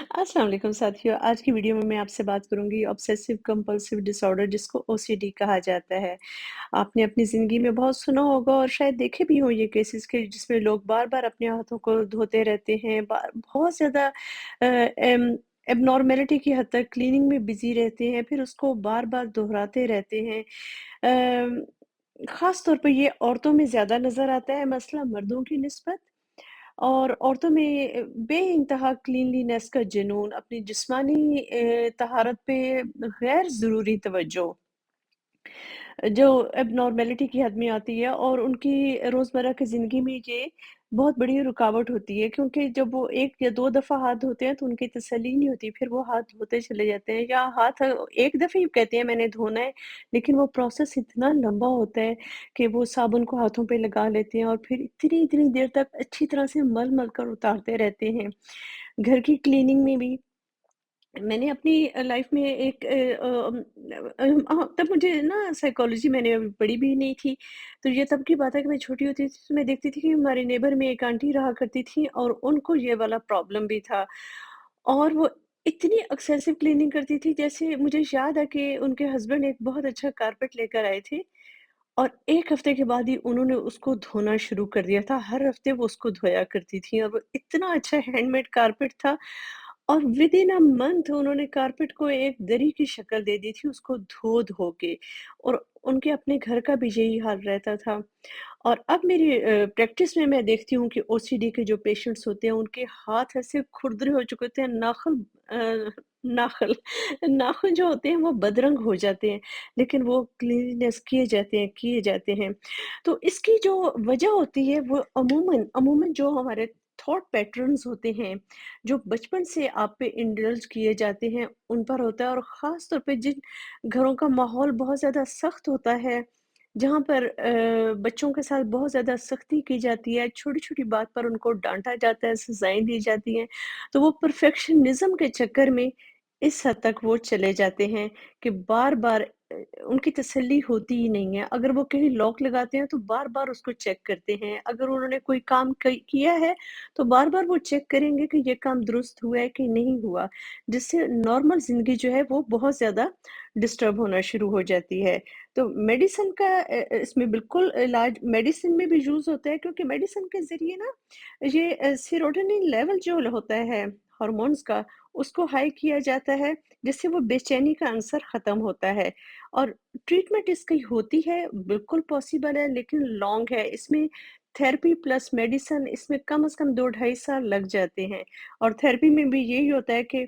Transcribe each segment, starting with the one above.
अस्सलाम वालेकुम साथियों। आज की वीडियो में मैं आपसे बात करूँगी ऑब्सेसिव कंपल्सिव डिसऑर्डर जिसको ओसीडी कहा जाता है। आपने अपनी ज़िंदगी में बहुत सुना होगा और शायद देखे भी हों ये केसेस के जिसमें लोग बार-बार अपने हाथों को धोते रहते हैं, बा बहुत ज़्यादा एब्नॉर्मैलिटी की हद तक क्लीनिंग में बिज़ी रहते हैं, फिर उसको बार-बार दोहराते रहते हैं। अम, ख़ास तौर पे ये औरतों में ज़्यादा नज़र आता है मसला मर्दों की निस्बत। और औरतों में बेइंतहा क्लीनलीनेस का जुनून, अपनी जिस्मानी तहारत पे गैर ज़रूरी तवज्जो, जो एब्नॉर्मैलिटी की हद में आती है और उनकी रोज़मर्रा की ज़िंदगी में ये बहुत बड़ी रुकावट होती है क्योंकि जब वो 1 या 2 दफ़ा हाथ धोते हैं तो उनकी तसल्ली नहीं होती, फिर वो हाथ धोते चले जाते हैं या हाथ एक दफ़े ही कहते हैं मैंने धोना है, लेकिन वो प्रोसेस इतना लंबा होता है कि वो साबुन को हाथों पे लगा लेते हैं और फिर इतनी-इतनी देर तक अच्छी तरह से मल-मल कर उतारते रहते हैं। घर की क्लीनिंग में भी मैंने अपनी लाइफ में एक तब मुझे ना साइकोलॉजी मैंने अभी पढ़ी भी नहीं थी, तो ये तब की बात है कि मैं छोटी होती थी तो मैं देखती थी कि हमारे नेबर में एक आंटी रहा करती थी और उनको ये वाला प्रॉब्लम भी था और वो इतनी एक्सेसिव क्लीनिंग करती थी जैसे मुझे याद है कि उनके हस्बैंड एक बहुत अच्छा कारपेट लेकर आए थे और 1 हफ्ते के बाद ही उन्होंने उसको धोना शुरू कर दिया था। हर हफ्ते वो उसको धोया करती थीं और वो इतना अच्छा हैंडमेड कारपेट था और विदिन अ मंथ उन्होंने कारपेट को एक दरी की शक्ल दे दी थी उसको धो-धो के और उनके अपने घर का भी यही हाल रहता था। और अब मेरी प्रैक्टिस में मैं देखती हूँ कि ओसीडी के जो पेशेंट्स होते हैं, उनके हाथ ऐसे खुरदरे हो चुके होते हैं, नाख़ुन जो होते हैं वो बदरंग हो जाते हैं, लेकिन वो क्लीनलीनेस किए जाते हैं। तो इसकी जो वजह होती है वो अमूमन जो हमारे थॉट पैटर्न्स होते हैं, जो बचपन से आप पे इंडल्ज किए जाते हैं, उन पर होता है और ख़ास तौर पे जिन घरों का माहौल बहुत ज़्यादा सख्त होता है, जहाँ पर बच्चों के साथ बहुत ज़्यादा सख्ती की जाती है, छोटी-छोटी बात पर उनको डाँटा जाता है, सज़ाएँ दी जाती हैं, तो वो परफेक्शनिज़्म के चक्कर में इस हद तक वो चले जाते हैं कि बार-बार उनकी तसल्ली होती ही नहीं है। अगर वो कहीं लॉक लगाते हैं, तो बार-बार उसको चेक करते हैं। अगर उन्होंने कोई काम कई किया है, तो बार-बार वो चेक करेंगे कि ये काम दुरुस्त हुआ है कि नहीं हुआ, जिससे नॉर्मल ज़िंदगी जो है वो बहुत ज़्यादा डिस्टर्ब होना शुरू हो जाती है। तो मेडिसिन का इसमें बिल्कुल इलाज मेडिसिन में भी यूज़ होता है क्योंकि मेडिसिन के ज़रिए ना ये सेरोटोनिन लेवल जो होता है हार्मोन्स का, उसको हाई किया जाता है, जिससे वो बेचैनी का अंसर ख़त्म होता है और ट्रीटमेंट इसकी होती है, बिल्कुल पॉसिबल है लेकिन लॉन्ग है। इसमें थेरेपी प्लस मेडिसिन इसमें कम से कम 2 ढाई साल लग जाते हैं और थेरेपी में भी यही होता है कि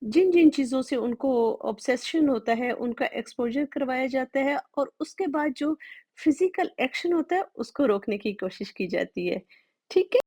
जिन-जिन चीज़ों से उनको ऑब्सेशन होता है, उनका एक्सपोज़र करवाया जाता है और उसके बाद जो फ़िज़िकल एक्शन होता है, उसको रोकने की कोशिश की जाती है। ठीक है?